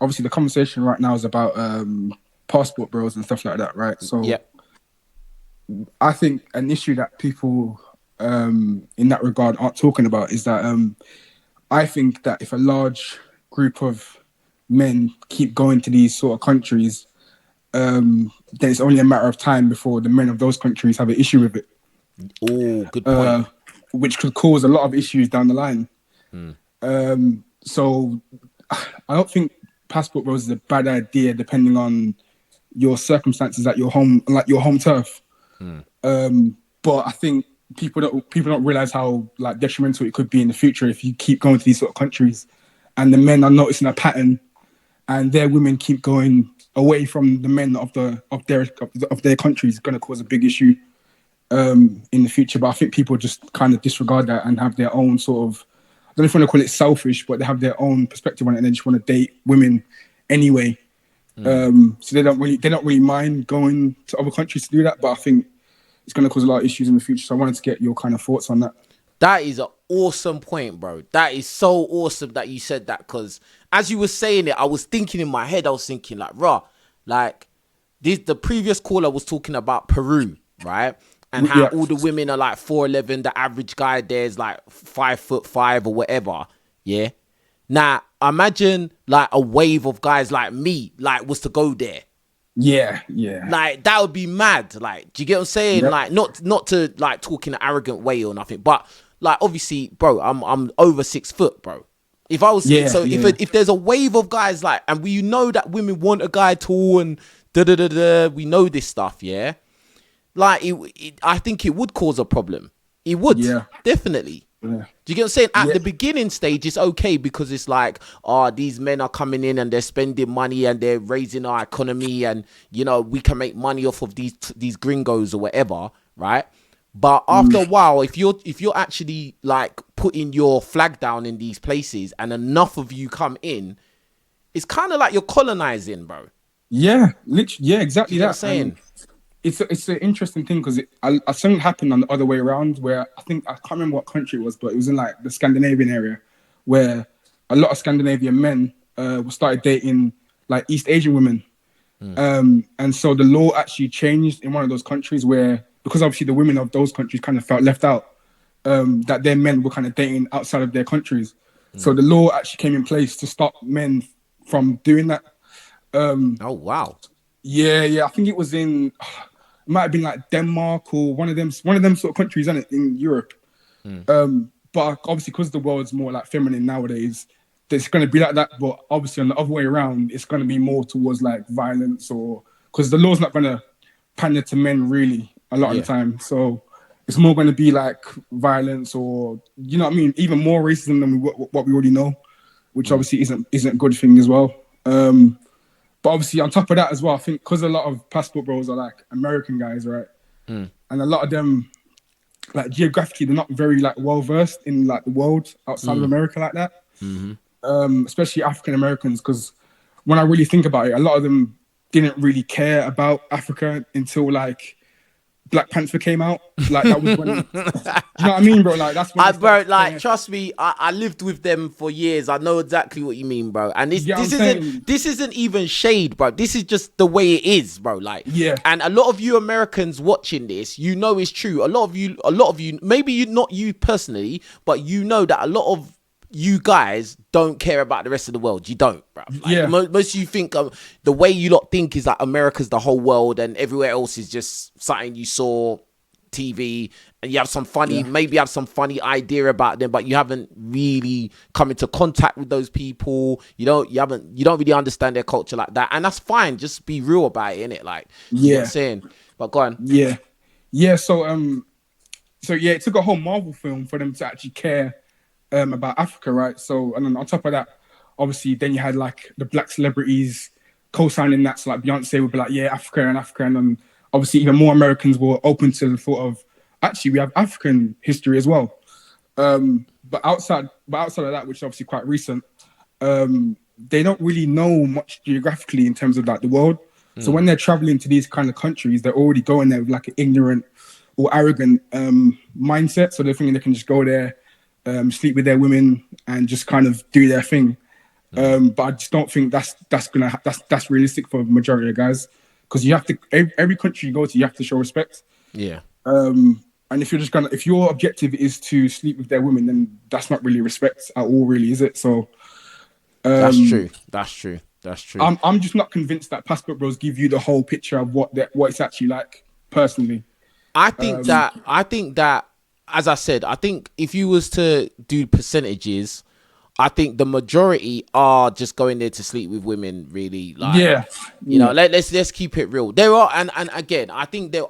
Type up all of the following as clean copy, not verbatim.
obviously the conversation right now is about passport bros and stuff like that, right? So Yeah. I think an issue that people in that regard aren't talking about is that I think that if a large group of men keep going to these sort of countries, then it's only a matter of time before the men of those countries have an issue with it, Oh, good point. which could cause a lot of issues down the line. So I don't think passport bros is a bad idea, depending on your circumstances at your home, like your home turf. But I think people don't realize how like detrimental it could be in the future if you keep going to these sort of countries, and the men are noticing a pattern, and their women keep going away from the men of their countries. Is going to cause a big issue in the future. But I think people just kind of disregard that and have their own sort of, I don't know if you want to call it selfish, but they have their own perspective on it, and they just want to date women anyway. So they don't really mind going to other countries to do that. But I think it's going to cause a lot of issues in the future. So I wanted to get your kind of thoughts on that. That is an awesome point, bro. That is so awesome that you said that, because as you were saying it, I was thinking in my head, I was thinking like, raw, like the previous caller was talking about Peru, right? And how all the women are like 4'11", the average guy there's like 5'5" or whatever. Yeah. Now imagine like a wave of guys like me, like was to go there. Yeah. Like that would be mad. Like, do you get what I'm saying? Yep. Like, not to like talk in an arrogant way or nothing, but like obviously, bro, I'm over 6 foot, bro. If I was if there's a wave of guys like, and we know that women want a guy tall and we know this stuff, yeah. Like, I think it would cause a problem. It would, definitely. Yeah. Do you get what I'm saying? At the beginning stage, it's okay because it's like, these men are coming in and they're spending money and they're raising our economy, and you know we can make money off of these gringos or whatever, right? But after a while, if you're actually like putting your flag down in these places and enough of you come in, it's kind of like you're colonizing, bro. Yeah, literally, yeah, exactly that. What I'm saying? It's an interesting thing because I something happened on the other way around where I can't remember what country it was, but it was in like the Scandinavian area where a lot of Scandinavian men started dating like East Asian women, and so the law actually changed in one of those countries where, because obviously the women of those countries kind of felt left out, that their men were kind of dating outside of their countries. So the law actually came in place to stop men from doing that. Oh wow. Yeah. I think it was it might have been like Denmark or one of them sort of countries, isn't it, in Europe. But obviously because the world's more like feminine nowadays, it's going to be like that. But obviously on the other way around, it's going to be more towards like violence, or because the law's not going to pander to men really a lot of the time. So it's more going to be like violence, or you know what I mean, even more racism than what we already know, which obviously isn't a good thing as well. But obviously on top of that as well, I think because a lot of passport bros are like American guys, right? And a lot of them, like geographically, they're not very like well versed in like the world outside of America like that. Especially African Americans, because when I really think about it, a lot of them didn't really care about Africa until like Black Panther came out. Like that was when, you know what I mean, bro? Like that's when Bro, like trust me, I lived with them for years. I know exactly what you mean, bro. And this isn't even shade, bro. This is just the way it is, bro. Like, and a lot of you Americans watching this, you know it's true. A lot of you, maybe you, not you personally, but you know that a lot of you guys don't care about the rest of the world. You don't, bro. Like, most of you think the way you lot think is that America's the whole world and everywhere else is just something you saw TV, and you have some funny, maybe have some funny idea about them, but you haven't really come into contact with those people. You don't really understand their culture like that, and that's fine. Just be real about it, innit? Like, you know what I'm saying? But go on. Yeah. So it took a whole Marvel film for them to actually care about Africa, right? So, and then on top of that, obviously, then you had like the black celebrities co-signing that. So like Beyonce would be like, yeah, Africa, and then obviously even more Americans were open to the thought of actually we have African history as well. But outside of that, which is obviously quite recent, they don't really know much geographically in terms of like the world. So when they're traveling to these kind of countries, they're already going there with like an ignorant or arrogant mindset. So they're thinking they can just go there, sleep with their women and just kind of do their thing. But I just don't think that's realistic for the majority of guys, because you have to, every country you go to, you have to show respect. Yeah. And if your objective is to sleep with their women, then that's not really respect at all, really, is it? So that's true. I'm just not convinced that passport bros give you the whole picture of what it's actually like, personally. I think that, as I said, I think if you was to do percentages, I think the majority are just going there to sleep with women, really. Like, you know, let's keep it real. There are, and again, I think there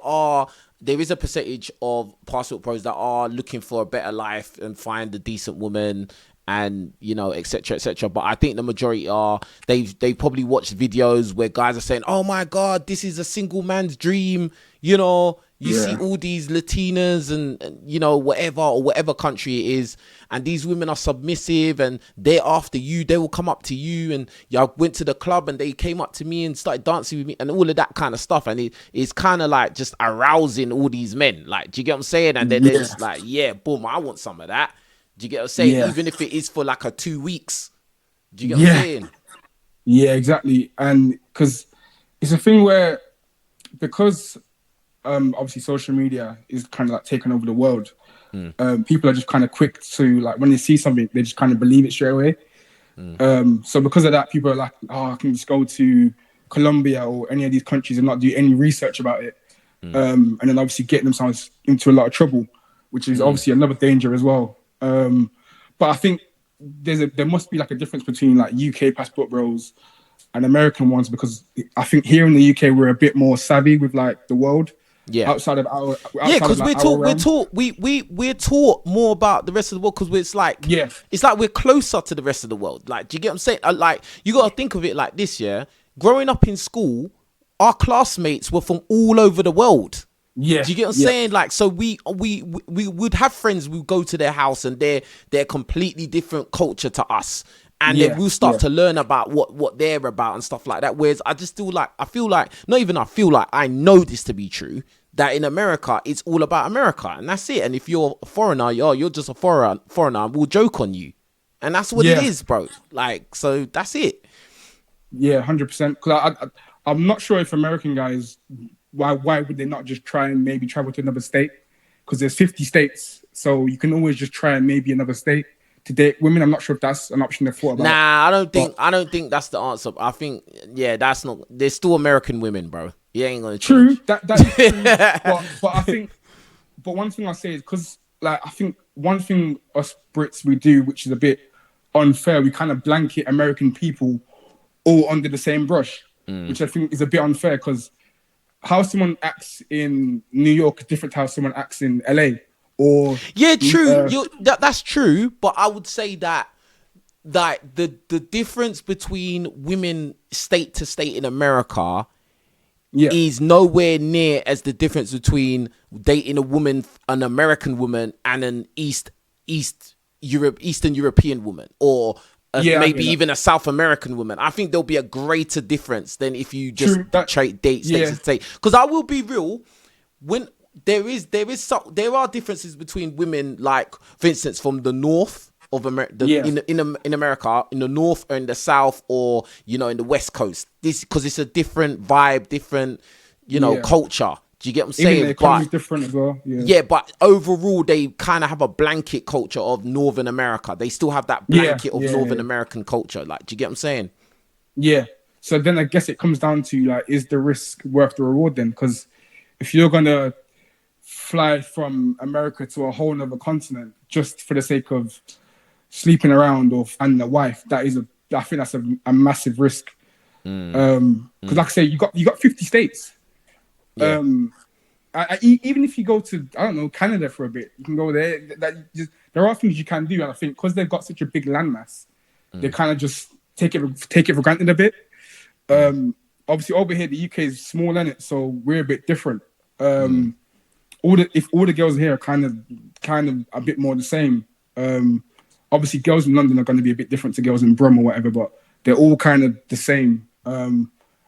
is a percentage of passport pros that are looking for a better life and find a decent woman, and, you know, etc., etc. But I think the majority are, they probably watched videos where guys are saying, oh my God, this is a single man's dream. You know, you see all these Latinas and, you know, whatever country it is, and these women are submissive and they're after you. They will come up to you, and I went to the club and they came up to me and started dancing with me and all of that kind of stuff. And it's kind of like just arousing all these men. Like, do you get what I'm saying? And then they're just like, yeah, boom, I want some of that. Do you get what I'm saying? Yeah. Even if it is for like a 2 weeks. Do you get what I'm saying? Yeah, exactly. And because it's a thing where, because obviously social media is kind of like taking over the world, people are just kind of quick to, like, when they see something, they just kind of believe it straight away. So because of that, people are like, oh, I can just go to Colombia or any of these countries and not do any research about it. And then obviously getting themselves into a lot of trouble, which is obviously another danger as well. But I think there must be like a difference between like UK passport bros and American ones, because I think here in the UK we're a bit more savvy with like the world. Outside of our because we're taught more about the rest of the world, because it's like it's like we're closer to the rest of the world. Like, do you get what I'm saying? Like, you got to think of it like this. Growing up in school, our classmates were from all over the world. Do you get what I'm saying? Like, so we would have friends, we would go to their house and they're completely different culture to us. And then we'll start to learn about what they're about and stuff like that. Whereas I know this to be true, that in America, it's all about America, and that's it. And if you're a foreigner, you're just a foreigner, and we'll joke on you. And that's what it is, bro. Like, so that's it. Yeah, 100%. Because I'm not sure if American guys, why would they not just try and maybe travel to another state? Because there's 50 states, so you can always just try and maybe another state to date women. I'm not sure if that's an option they've thought about. Nah, I don't think that's the answer. I think that's not. There's still American women, bro. You ain't gonna change. True, that is true. but I think, but one thing I say is, because like I think one thing us Brits we do, which is a bit unfair, we kind of blanket American people all under the same brush, which I think is a bit unfair, because how someone acts in New York is different to how someone acts in LA. Or true. That's true, but I would say that the difference between women state to state in America is nowhere near as the difference between dating an American woman and an Eastern European woman, or maybe even a South American woman. I think there'll be a greater difference than if you just date state to state. Because I will be real, when there are differences between women, like, for instance, from the north of America, in America, in the north or in the south, or, you know, in the West Coast. This, because it's a different vibe, different, you know, culture. Do you get what I'm saying? Even the economy's different as well. Yeah, but overall, they kind of have a blanket culture of Northern America. They still have that blanket of Northern American culture. Like, do you get what I'm saying? Yeah. So then I guess it comes down to, like, is the risk worth the reward then? Because if you're gonna fly from America to a whole nother continent just for the sake of sleeping around or finding a wife, I think that's a massive risk. Because like I say, you got 50 states. Even if you go to, I don't know, Canada for a bit, you can go there. There are things you can do, and I think because they've got such a big landmass, they kind of just take it for granted a bit. Obviously over here the UK is small, isn't it? So we're a bit different. If all the girls here are kind of a bit more the same. Obviously girls in London are going to be a bit different to girls in Brum or whatever, but they're all kind of the same.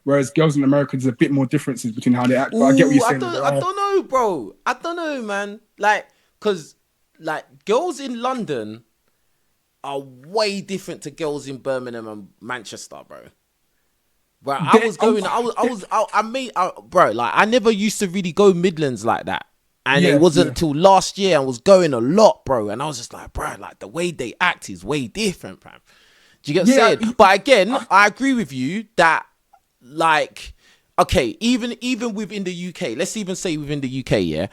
Whereas girls in America, there's a bit more differences between how they act. But I get what you're saying. I don't know, bro. I don't know, man. Like, because, like, girls in London, are way different to girls in Birmingham and Manchester, bro. Bro, bro, like I never used to really go Midlands like that. And it wasn't until last year I was going a lot, bro. And I was just like, bro, like the way they act is way different, fam. Do you get what I'm saying? But again, I agree with you that, like, okay, even within the UK, let's even say within the UK, yeah?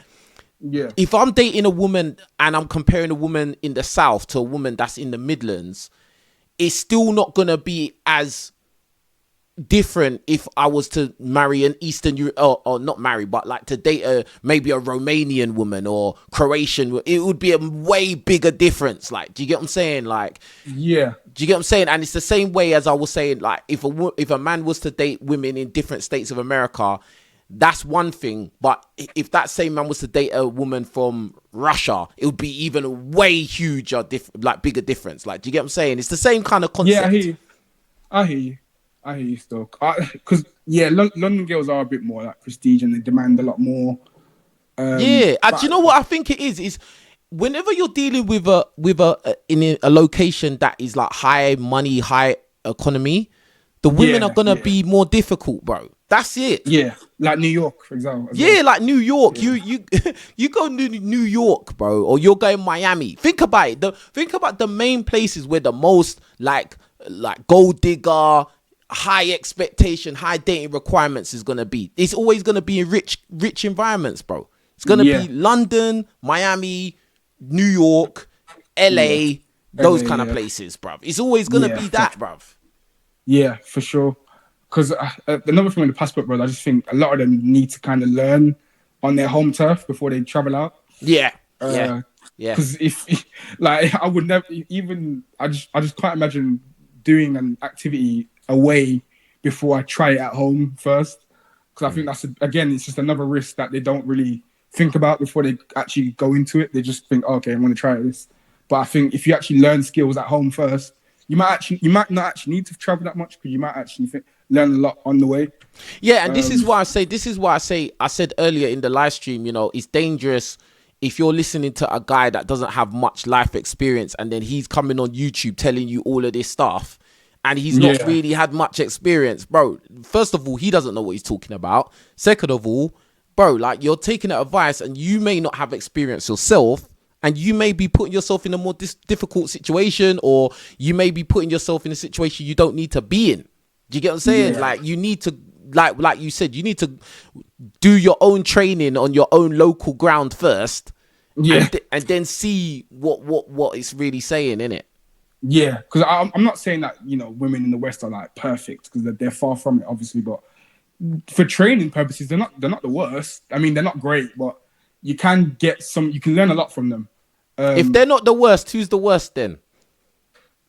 If I'm dating a woman and I'm comparing a woman in the South to a woman that's in the Midlands, it's still not going to be as different if I was to marry an Eastern Europe, or not marry, but like to date maybe a Romanian woman or Croatian. It would be a way bigger difference. Like, do you get what I'm saying? Like, do you get what I'm saying? And it's the same way as I was saying, like, if a man was to date women in different states of America, that's one thing. But if that same man was to date a woman from Russia, it would be even a way huger, bigger difference. Like, do you get what I'm saying? It's the same kind of concept. Yeah, I hear you. I hear you still. Because, London girls are a bit more like prestige and they demand a lot more. Do you know what I think it is? Is whenever you're dealing with in a location that is like high money, high economy, the women are going to be more difficult, bro. That's it. Yeah, like New York, for example. Like New York. You go to New York, bro, or you're going Miami. Think about it. Think about the main places where the most like gold digger, high expectation, high dating requirements is going to be. It's always going to be in rich environments, bro. It's going to be London, Miami, New York, LA, those kind of places, bruv. It's always going to be that, bruv. Yeah, for sure. Because another thing with the passport, bro, I just think a lot of them need to kind of learn on their home turf before they travel out. Because if like I would never even I just can't imagine doing an activity away before I try it at home first, because I think that's it's just another risk that they don't really think about before they actually go into it. They just think, okay, I'm going to try this. But I think if you actually learn skills at home first, you might not actually need to travel that much, because you might actually learn a lot on the way. And this is why I said earlier in the live stream, you know, it's dangerous if you're listening to a guy that doesn't have much life experience and then he's coming on YouTube telling you all of this stuff. And he's not really had much experience, bro. First of all, he doesn't know what he's talking about. Second of all, bro, like, you're taking advice and you may not have experience yourself, and you may be putting yourself in a more difficult situation, or you may be putting yourself in a situation you don't need to be in. Do you get what I'm saying? Like, you need to, like you said, you need to do your own training on your own local ground first, and then see what it's really saying, innit? Yeah, because I'm not saying that, you know, women in the West are like perfect, because they're far from it, obviously. But for training purposes, they're not the worst. I mean, they're not great, but you can learn a lot from them. If they're not the worst, who's the worst then?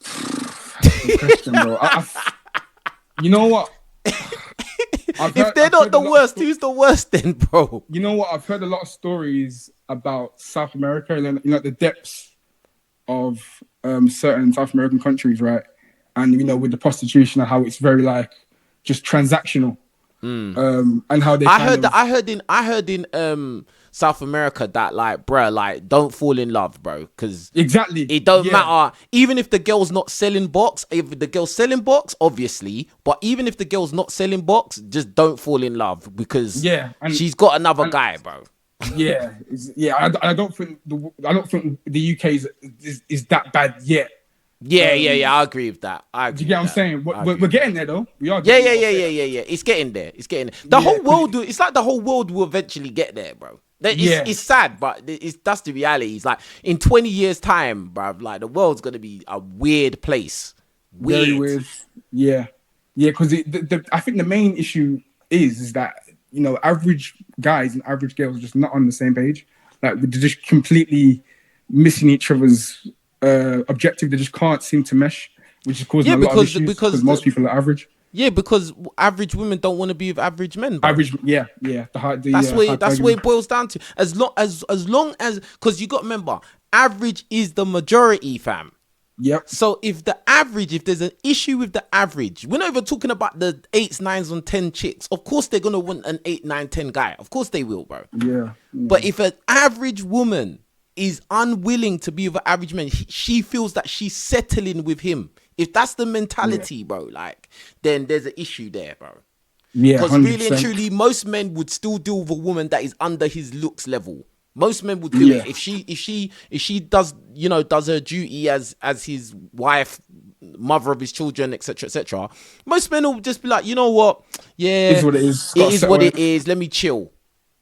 Good question, bro. You know what? If they're not the worst, who's the worst then, bro? You know what? I've heard a lot of stories about South America, and you know, the depths of certain South American countries, right? And you know, with the prostitution and how it's very like just transactional, and how they. I heard in South America that, like, bruh, like, don't fall in love, bro, because it don't matter. Even if the girl's not selling box, if the girl's selling box, obviously, but even if the girl's not selling box, just don't fall in love, because she's got another guy, bro. I don't think the UK is that bad yet. I agree with that. Do you get what I'm saying? We're getting there, though. We are. Yeah. It's getting there. The whole world. It's like the whole world will eventually get there, bro. It's sad, but that's the reality. It's like in 20 years' time, bro, like the world's gonna be a weird place. Very weird. Yeah, because I think the main issue is that, you know, average guys and average girls are just not on the same page. Like, they're just completely missing each other's objective. They just can't seem to mesh, which is causing a lot of issues, because most people are average. Yeah, because average women don't want to be with average men, bro. That's where it boils down to. As long as, because you got to remember, average is the majority, fam. Yep. So if there's an issue with the average, we're not even talking about the 8s, 9s, and 10 chicks. Of course they're gonna want an 8, 9, 10 guy. Of course they will, bro. Yeah. But if an average woman is unwilling to be with an average man, she feels that she's settling with him. If that's the mentality, bro, like, then there's an issue there, bro. Yeah, because really and truly, most men would still deal with a woman that is under his looks level. Most men would do it if she does, you know, does her duty as his wife, mother of his children, etc., etc. Most men will just be like, you know what, yeah, it's what it is. It is what it is. Let me chill.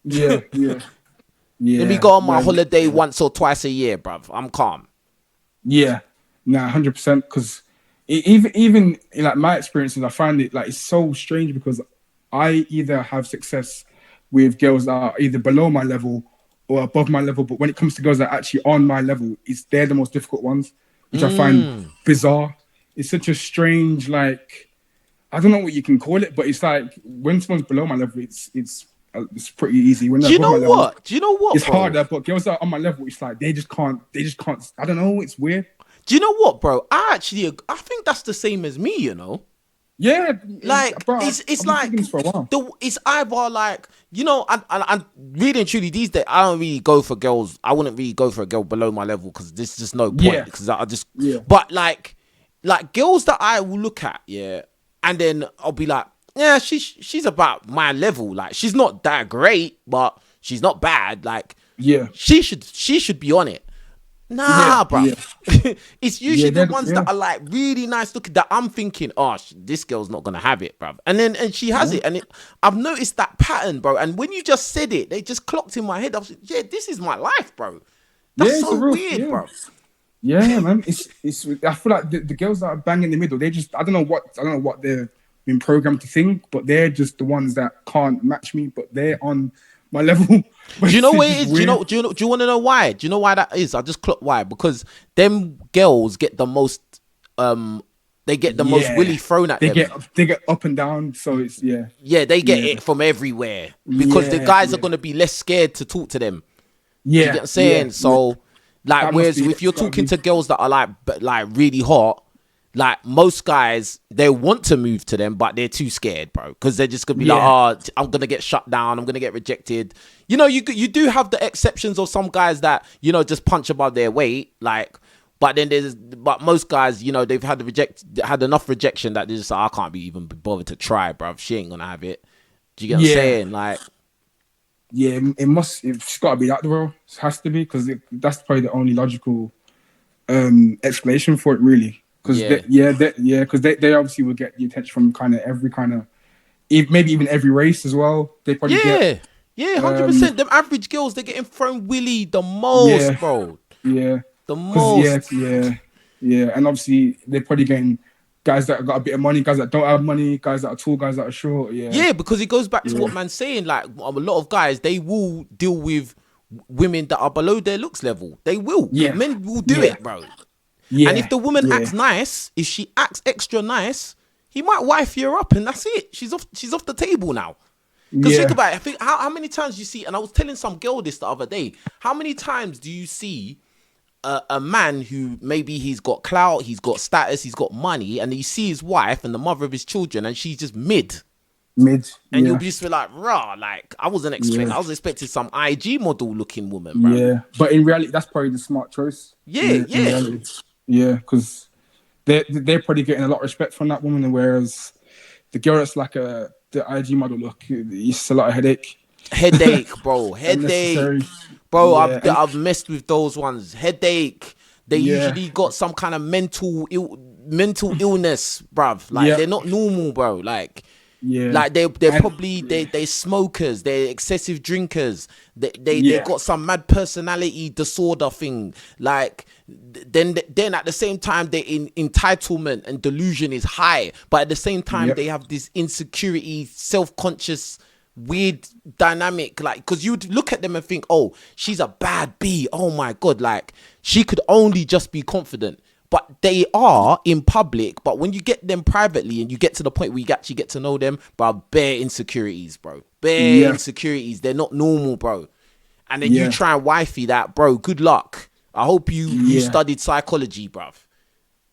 Yeah. Let me go on my holiday once or twice a year, bruv. I'm calm. Yeah, 100%. Because even in like my experiences, I find it like it's so strange because I either have success with girls that are either below my level or above my level, but when it comes to girls that are actually on my level, they're the most difficult ones, which I find bizarre. It's such a strange, like, I don't know what you can call it, but it's like when someone's below my level, it's pretty easy. When Do you know what? It's harder, but girls that are on my level, it's like they just can't. I don't know. It's weird. Do you know what, bro? I think that's the same as me. You know. Yeah, like bro, it's like it's either like, you know, and really and truly these days I don't really go for girls. I wouldn't really go for a girl below my level because there's just no point. Because I just but like girls that I will look at, and then I'll be like, yeah, she's about my level. Like she's not that great, but she's not bad. Like she should be on it. Nah, bro. It's usually the ones that are like really nice looking that I'm thinking, oh, this girl's not gonna have it, bro. And she has it, and I've noticed that pattern, bro. And when you just said it, they just clocked in my head. I was like, yeah, this is my life, bro. That's so weird, bro. Yeah, man. It's. I feel like the girls that are bang in the middle, they just I don't know what they've been programmed to think, but they're just the ones that can't match me, but they're on my level. Do you know what it is? Do you want to know why? Do you know why that is? I just clocked why. Because them girls get the most they get the most willy thrown at them. They get up and down, so it's they get it from everywhere because the guys are gonna be less scared to talk to them. You get what I'm saying? So like, whereas if you're talking to girls that are like really hot, like most guys, they want to move to them, but they're too scared, bro. Because they're just gonna be like, oh, I'm gonna get shut down. I'm gonna get rejected. You know, you do have the exceptions of some guys that, you know, just punch above their weight. Like, but most guys, you know, they've had enough rejection that they're just like, I can't be even bothered to try, bro. She ain't gonna have it. Do you get what I'm saying? Like, yeah, it's got to be that, bro. It has to be because that's probably the only logical explanation for it, really. Because they obviously will get the attention from kind of every kind of, maybe even every race as well. They probably get 100%. Them average girls, they're getting thrown willy the most, bro. Yeah, the most. Yeah. And obviously they're probably getting guys that got a bit of money, guys that don't have money, guys that are tall, guys that are short. Yeah, because it goes back to what man's saying. Like a lot of guys, they will deal with women that are below their looks level. They will. Yeah, men will do it, bro. Yeah, and if the woman acts nice, if she acts extra nice, he might wife her up, and that's it. She's off the table now. Because think about it. I think how many times you see, and I was telling some girl this the other day. How many times do you see a man who maybe he's got clout, he's got status, he's got money, and you see his wife and the mother of his children, and she's just mid, and you'll be just like, rah, like I wasn't expecting. I was expecting some IG model looking woman, bro. Yeah, but in reality, that's probably the smart choice. Yeah, because they're probably getting a lot of respect from that woman, whereas the girl that's like the IG model look, it's a lot of headache, bro. Bro. I've messed with those ones. Headache. They usually got some kind of mental illness, bruv. Like they're not normal, bro. Like. Yeah, like they're probably they smokers, they're excessive drinkers, they got some mad personality disorder thing. Like then at the same time their entitlement and delusion is high, but at the same time they have this insecurity, self-conscious, weird dynamic. Like, because you'd look at them and think, oh, she's a bad bee. Oh my god, like she could only just be confident. But they are in public, but when you get them privately and you get to the point where you actually get to know them, bro, bare insecurities, bro. Bare insecurities. They're not normal, bro. And then you try and wifey that, bro, good luck. I hope you studied psychology, bruv.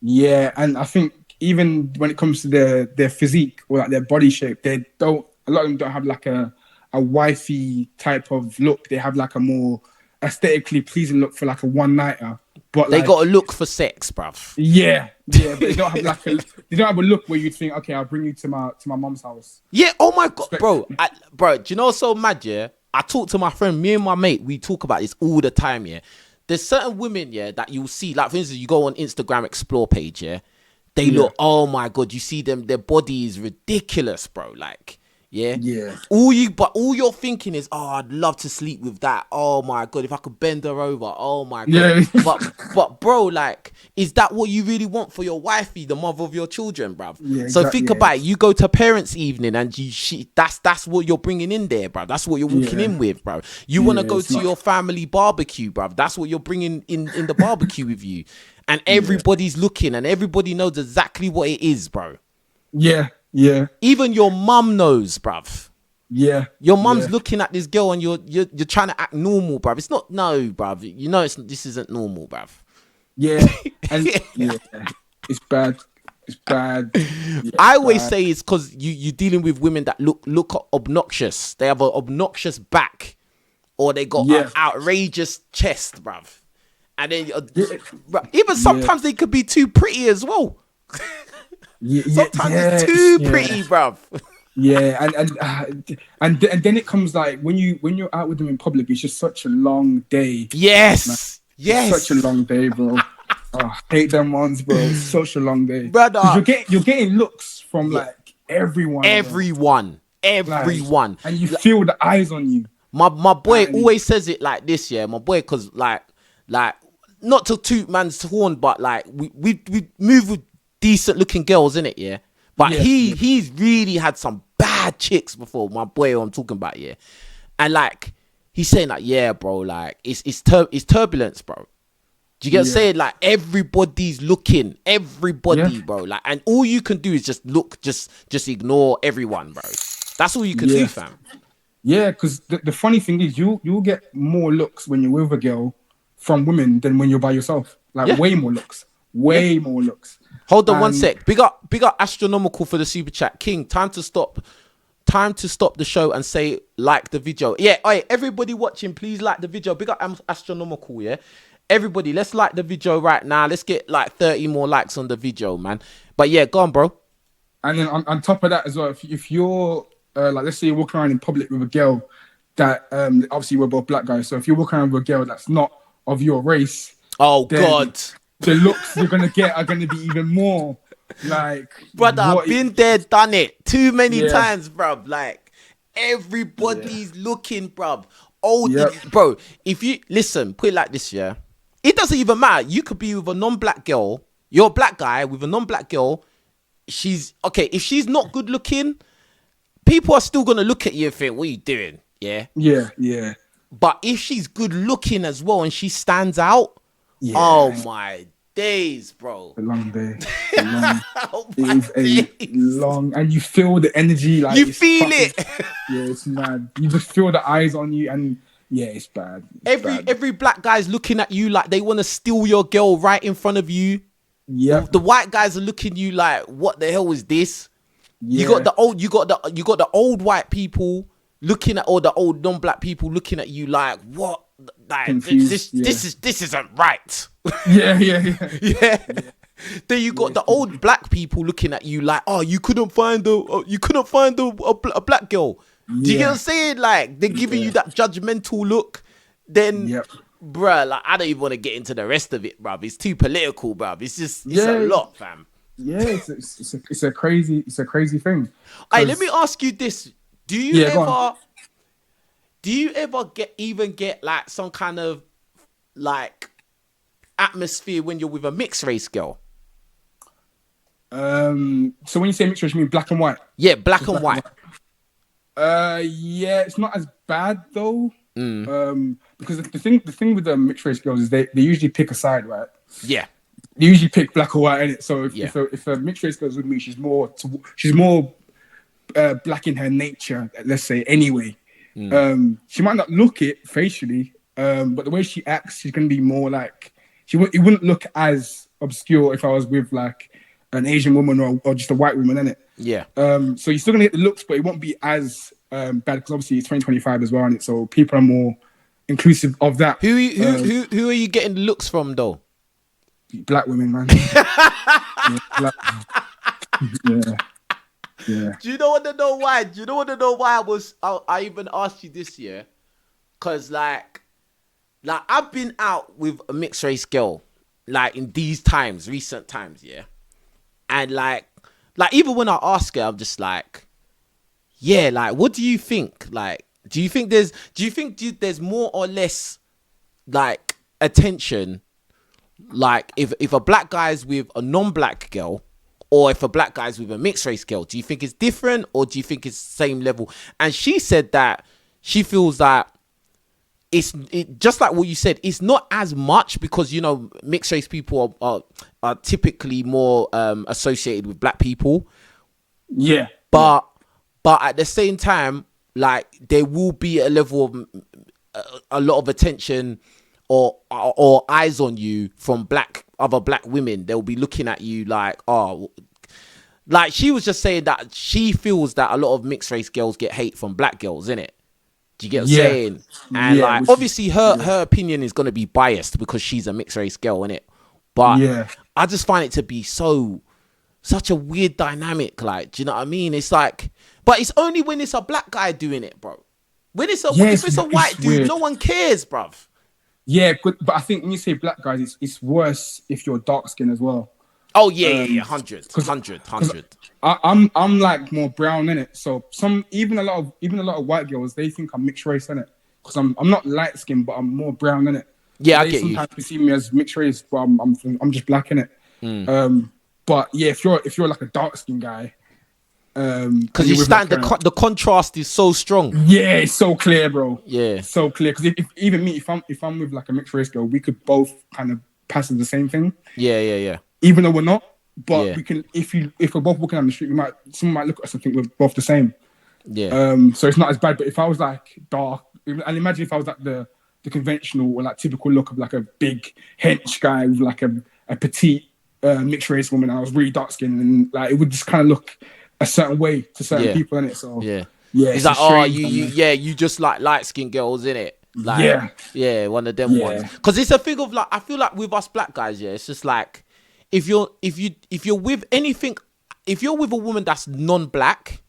Yeah, and I think even when it comes to their physique or like their body shape, a lot of them don't have like a wifey type of look. They have like a more aesthetically pleasing look for like a one nighter, but they like, got to look for sex, bruv. Yeah, but they don't have like they don't have a look where you'd think, okay, I'll bring you to my mom's house. Yeah. Oh my god, bro. Bro, do you know what's so mad? Yeah, I talk to my friend. Me and my mate, we talk about this all the time. Yeah, there's certain women, yeah, that you'll see. Like for instance, you go on Instagram Explore page, yeah, they look. Oh my god, you see them. Their body is ridiculous, bro. Like. Yeah. All you're thinking is, oh, I'd love to sleep with that. Oh my god, if I could bend her over. Oh my god. Yeah. But bro, like, is that what you really want for your wifey, the mother of your children, bruv? Yeah, so think about it. You go to parents' evening and that's what you're bringing in there, bruv. That's what you're walking in with, bruv. You want to go to your family barbecue, bruv. That's what you're bringing in the barbecue with you. And everybody's looking and everybody knows exactly what it is, bro. Yeah. Even your mum knows, bruv. Yeah. Your mum's looking at this girl and you're trying to act normal, bruv. It's not, no, bruv. You know this isn't normal, bruv. Yeah. And it's bad. It's bad. Yeah, I always say it's because you're dealing with women that look obnoxious. They have an obnoxious back, or they got an outrageous chest, bruv. And then bruv, even sometimes they could be too pretty as well. Sometimes it's too pretty, bruv. Yeah, and then it comes like when you're out with them in public, it's just such a long day. Yes. Such a long day, bro. I hate them ones, bro. It's such a long day, brother. You're getting looks from like everyone, like, and you feel the eyes on you. My boy always says it like this, yeah. My boy, because like not to toot man's horn, but like we move with decent looking girls, innit, yeah? But he's really had some bad chicks before, my boy who I'm talking about, yeah. And like he's saying like, yeah, bro, like it's turbulence, bro. Do you get what I'm saying? Like everybody's looking, bro. Like, and all you can do is just look, just ignore everyone, bro. That's all you can do, fam. Yeah, because the funny thing is you'll get more looks when you're with a girl from women than when you're by yourself. Like way more looks. More looks. Hold on one sec. Big up Astronomical for the super chat. King, time to stop the show and say like the video. Yeah, alright, everybody watching, please like the video. Big up Astronomical, yeah. Everybody, let's like the video right now. Let's get like 30 more likes on the video, man. But yeah, go on, bro. And then on top of that as well, if you're like, let's say you're walking around in public with a girl that obviously we're both black guys, so if you're walking around with a girl that's not of your race, oh god, the looks you're gonna get are gonna be even more like, brother, I've been there, done it too many times, bruv. Like everybody's looking, bruv. Bro, if you listen, put it like this, yeah. It doesn't even matter. You could be with a non-black girl. You're a black guy with a non-black girl. She's okay. If she's not good looking, people are still gonna look at you and think, "What are you doing?" Yeah. Yeah. But if she's good looking as well and she stands out, oh my days, bro. A long day. Long, and you feel the energy. Like you feel it. Yeah, it's mad. You just feel the eyes on you, and yeah, it's bad. Every black guy's looking at you like they want to steal your girl right in front of you. Yeah. The white guys are looking at you like, what the hell is this? Yeah. You got the old white people looking at all the old non-black people looking at you like, what? Like this isn't right. Yeah. Then you got the old black people looking at you like, oh, you couldn't find a black girl. Do you get what I'm saying? Like they're giving you that judgmental look. Then, bruh, like I don't even want to get into the rest of it, bruv. It's too political, bruv. It's a lot, fam. Yeah, it's a crazy thing. Hey, let me ask you this: Do you ever get like some kind of like atmosphere when you're with a mixed race girl? So when you say mixed race, you mean black and white? Yeah, black and white. Yeah, it's not as bad though. Because the thing with the mixed race girls is they usually pick a side, right? Yeah. They usually pick black or white, innit? So if a mixed race girl's with me, she's more black in her nature, let's say. Anyway, she might not look it facially, but the way she acts, she's gonna be more like it wouldn't look as obscure if I was with like an Asian woman or just a white woman, innit? Yeah. So you're still gonna get the looks, but it won't be as bad because obviously it's 2025 as well, innit? So people are more inclusive of that. Who are you getting looks from though? Black women, man. Yeah. Do you know what to know why? Do you know what to know why I even asked you this year? Cause like I've been out with a mixed race girl, like in these times, recent times, yeah. And like even when I ask her, I'm just like, yeah, like what do you think? Like, do you think there's more or less like attention, like if a black guy's with a non-black girl, or if a black guy's with a mixed race girl, do you think it's different or do you think it's the same level? And she said that she feels that it's just like what you said, it's not as much because, you know, mixed race people are typically more associated with black people. Yeah. But at the same time, like there will be a level of a lot of attention or eyes on you from other black women. They'll be looking at you like, oh, like she was just saying that she feels that a lot of mixed race girls get hate from black girls, innit? Do you get what I'm saying? And like, obviously her opinion is going to be biased because she's a mixed race girl, innit? But I just find it to be such a weird dynamic. Like, do you know what I mean? It's like, but it's only when it's a black guy doing it, bro. When it's if it's a white dude, weird. No one cares, bruv. Yeah, but I think when you say black guys, it's worse if you're dark skin as well. Oh yeah, 100. I'm like more brown in it. So even a lot of white girls, they think I'm mixed race in it because I'm not light skinned, but I'm more brown in it. Yeah, I get you. Sometimes they see me as mixed race, but I'm just black in it. But yeah, if you're like a dark skinned guy, because you stand the contrast is so strong. Yeah, it's so clear, bro. Yeah, so clear. Because even me, if I'm with like a mixed race girl, we could both kind of pass as the same thing. Yeah. Even though we're not, but we can. If we're both walking down the street, someone might look at us and think we're both the same. Yeah. So it's not as bad. But if I was like dark, and imagine if I was like the conventional or like typical look of like a big hench guy with like a petite mixed race woman, and I was really dark skinned, and like it would just kind of look a certain way to certain people in it. So it's like, oh, you just like light skinned girls in it. Like, yeah, one of them ones. Because it's a thing of like, I feel like with us black guys, it's just like if you're with anything, if you're with a woman that's non-black,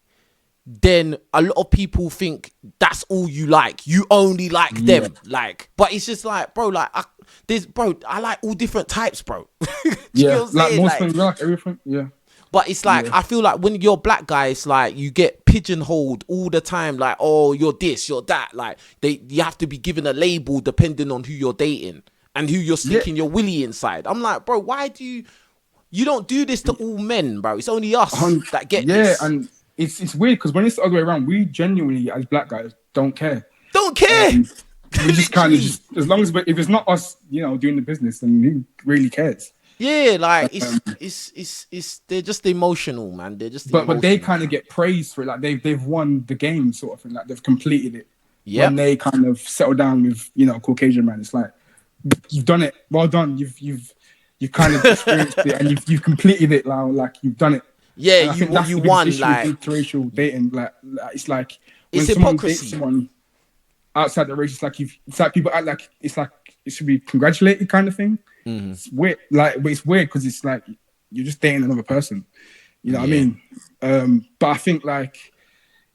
then a lot of people think that's all you like. You only like them. Like, but it's just like, bro, like I like all different types, bro. Like most things, like everything. Yeah. But it's like, I feel like when you're black guy, it's like you get pigeonholed all the time. Like, oh, you're this, you're that. Like, you have to be given a label depending on who you're dating and who you're sticking your willy inside. I'm like, bro, why do you don't do this to all men, bro? It's only us that get this. Yeah, and it's weird because when it's the other way around, we genuinely, as black guys, don't care. Don't care. We just kind of as long as if it's not us, you know, doing the business, then who really cares? Yeah, like it's they're just emotional, man. They're just but they kind of get praised for it. Like they've won the game, sort of thing. Like they've completed it. Yeah. When they kind of settle down with, you know, Caucasian man, it's like you've done it. Well done. You've kind of experienced it and you've completed it. Like you've done it. Yeah, you won. Like interracial dating, like it's like when it's someone dates someone outside the race, it's like people act like it's like it should be congratulated kind of thing. It's weird, but it's weird because it's like you're just dating another person. You know what I mean? But I think like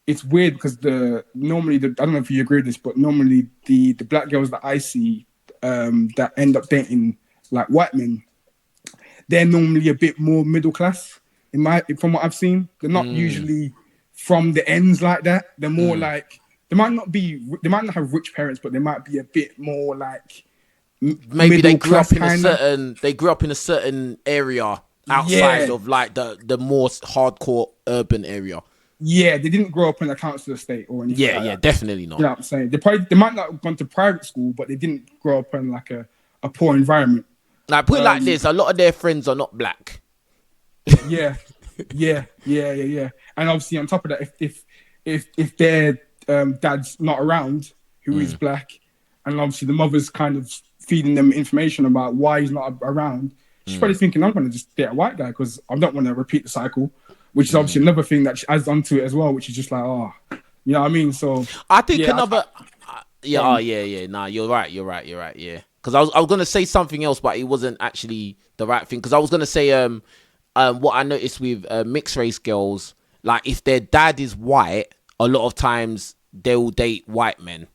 it's weird because normally I don't know if you agree with this, but normally the black girls that I see that end up dating like white men, they're normally a bit more middle class from what I've seen. They're not usually from the ends like that. They're more like they might not have rich parents, but they might be a bit more like maybe they grew up in a certain area outside of like the more hardcore urban area. Yeah, they didn't grow up in a council estate or anything. Yeah, definitely not. You know what I'm saying? They might not have gone to private school, but they didn't grow up in like a poor environment. Like put it like this, a lot of their friends are not black. Yeah. And obviously on top of that, if their dad's not around, who is black, and obviously the mother's kind of feeding them information about why he's not around, she's probably thinking, I'm going to just date a white guy because I don't want to repeat the cycle, which is obviously another thing that she adds onto it as well, which is just like, oh, you know what I mean? So I think Yeah, oh, yeah. Nah, you're right. Yeah, because I was gonna say something else, but it wasn't actually the right thing. Because I was gonna say what I noticed with mixed race girls, like if their dad is white, a lot of times they'll date white men.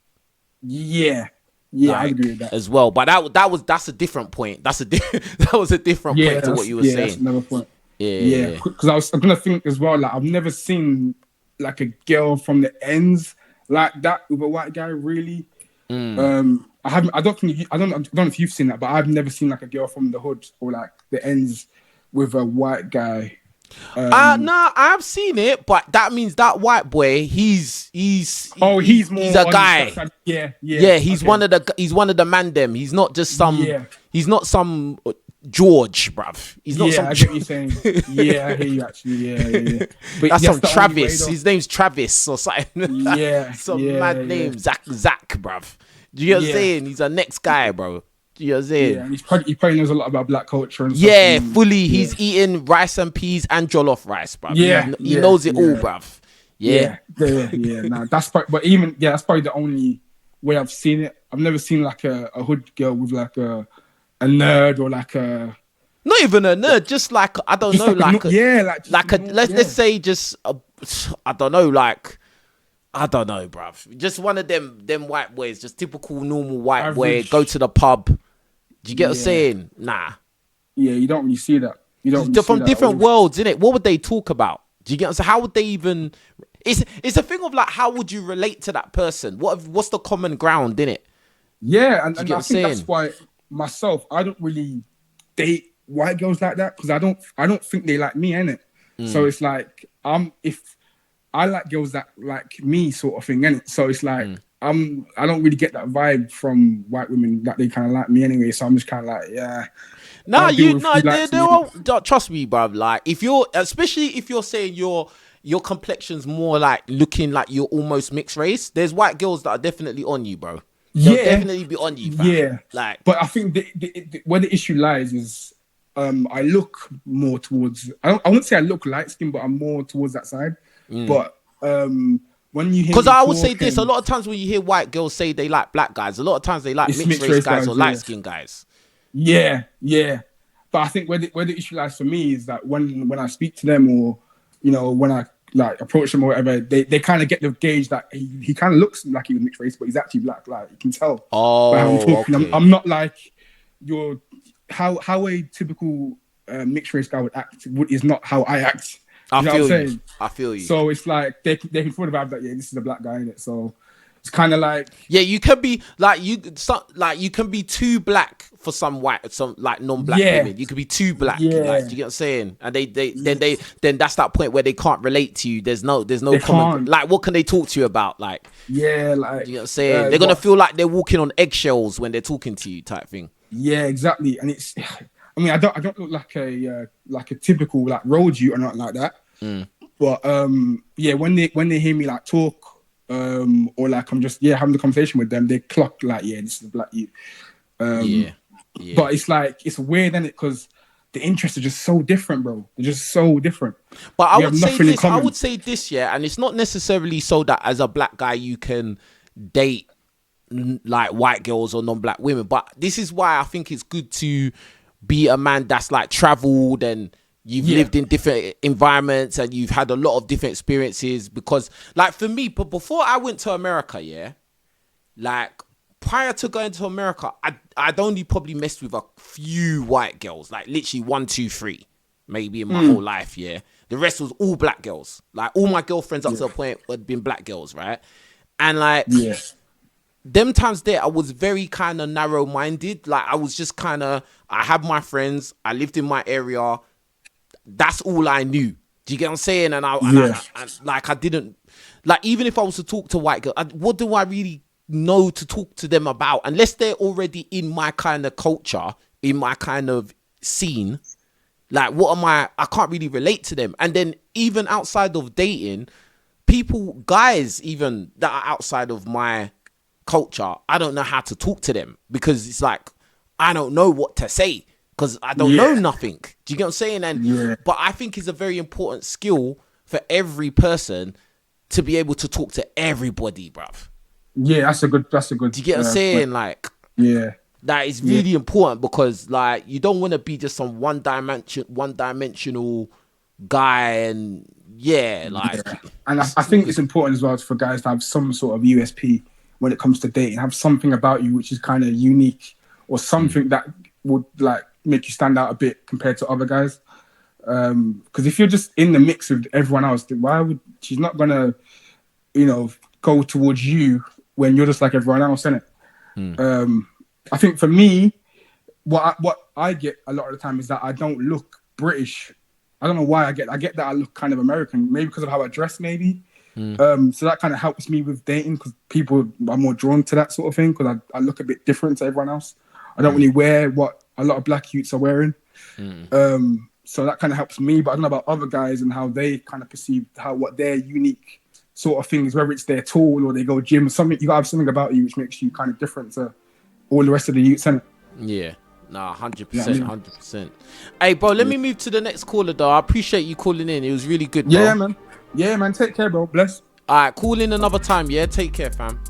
Yeah, like, I agree with that as well. But that's a different point. That was a different point to what you were saying. That's another point. Yeah. Because I was gonna think as well. Like I've never seen like a girl from the ends like that with a white guy. Really. I haven't. I don't know if you've seen that, but I've never seen like a girl from the hood or like the ends with a white guy. No, I've seen it, but that means that white boy, he's more he's a guy. Yeah. He's one of the man them. He's not just some. Yeah. He's not some George, bruv. He's not some. I get what you're saying. Yeah, I hear you actually. Yeah. But that's some Travis. His name's Travis or something. Yeah. Some mad name, Zach, bruv. Do you know what I'm saying? He's a next guy, bro. You know what I'm saying? Yeah, he probably knows a lot about black culture and stuff. Yeah, fully. He's eating rice and peas and jollof rice, bruv. He knows it all, bruv. Yeah. Nah, that's probably, but even that's probably the only way I've seen it. I've never seen like a hood girl with like a nerd or like a. Not even a nerd, just like I don't know, let's say just I don't know, bruv. Just one of them white boys, just typical normal white boy. Go to the pub. Do you get what I'm saying? Nah. Yeah, you don't really see that. From different worlds, innit? What would they talk about? Do you get what I'm saying? How would they even? It's a thing of like, how would you relate to that person? What's the common ground, innit? Yeah, and I think that's why myself, I don't really date white girls like that because I don't think they like me, innit? So it's like if I like girls that like me, sort of thing, innit? So it's like I don't really get that vibe from white women that they kind of like me anyway. So I'm just kind of like, yeah. Trust me, bruv. Like especially if you're saying your complexion's more like looking like you're almost mixed race. There's white girls that are definitely on you, bro. They'll definitely be on you, fam. Yeah. But I think where the issue lies is I look more towards. I wouldn't say I look light skinned, but I'm more towards that side. But when you hear, because I would say this, a lot of times when you hear white girls say they like black guys, a lot of times they like mixed race guys or light skinned guys. Yeah. But I think where the issue lies for me is that when I speak to them or when I like approach them or whatever, they kind of get the gauge that he kind of looks like he was mixed race, but he's actually black. Like you can tell by how I'm talking. Okay. I'm not like how a typical mixed race guy would act is not how I act. I feel you. So it's like they can feel the vibe that this is a black guy in it. So it's kind of like you can be like you can be too black for some like non-black women. You could be too black. Like, do you get what I'm saying? And then that's that point where they can't relate to you. There's no common, like what can they talk to you about? Like like you know what I'm saying? They're gonna feel like they're walking on eggshells when they're talking to you, type thing. Yeah, exactly. And it's, I mean, I don't look like a typical like road you or nothing like that. But when they hear me like talk, or like I'm just having the conversation with them, they clock like this is the black you. But it's like it's weird, isn't it? Because the interests are just so different, bro. They're just so different. But I would say this, and it's not necessarily so that as a black guy you can date like white girls or non-black women, but this is why I think it's good to be a man that's like traveled and you've lived in different environments and you've had a lot of different experiences. Because like for me, but before I went to America, like prior to going to America, I'd only probably messed with a few white girls, like literally 1, 2, 3 maybe in my whole life. The rest was all black girls. Like all my girlfriends up to a point had been black girls, right? And like them times there, I was very kind of narrow-minded. Like I was just kind of, I had my friends, I lived in my area. That's all I knew. Do you get what I'm saying? And I didn't, like, even if I was to talk to white girls, what do I really know to talk to them about? Unless they're already in my kind of culture, in my kind of scene. Like, what am I can't really relate to them. And then even outside of dating, guys even that are outside of my culture, I don't know how to talk to them because it's like, I don't know what to say. Because I don't know nothing. Do you get what I'm saying? And but I think it's a very important skill for every person to be able to talk to everybody, bruv. Yeah, that's a good. Do you get what I'm saying? Point. Like, yeah, that is really important, because like you don't want to be just some one dimensional guy, and and I think it's important as well for guys to have some sort of USP when it comes to dating. Have something about you which is kind of unique, or something that would like make you stand out a bit compared to other guys. Because if you're just in the mix with everyone else, then why would she's not gonna, go towards you when you're just like everyone else, innit? I think for me, what I get a lot of the time is that I don't look British. I don't know why I get that I look kind of American, maybe because of how I dress, maybe. So that kind of helps me with dating, because people are more drawn to that sort of thing, because I look a bit different to everyone else. I don't really wear what a lot of black youths are wearing. So that kind of helps me, but I don't know about other guys and how they kind of perceive what their unique sort of thing is, whether it's their tool or they go gym, something. You gotta have something about you which makes you kind of different to all the rest of the youths, innit? Yeah. Nah, 100%, 100%. Hey, bro, let me move to the next caller, though. I appreciate you calling in. It was really good, bro. Yeah, man. Take care, bro. Bless. All right, call in another time, yeah? Take care, fam.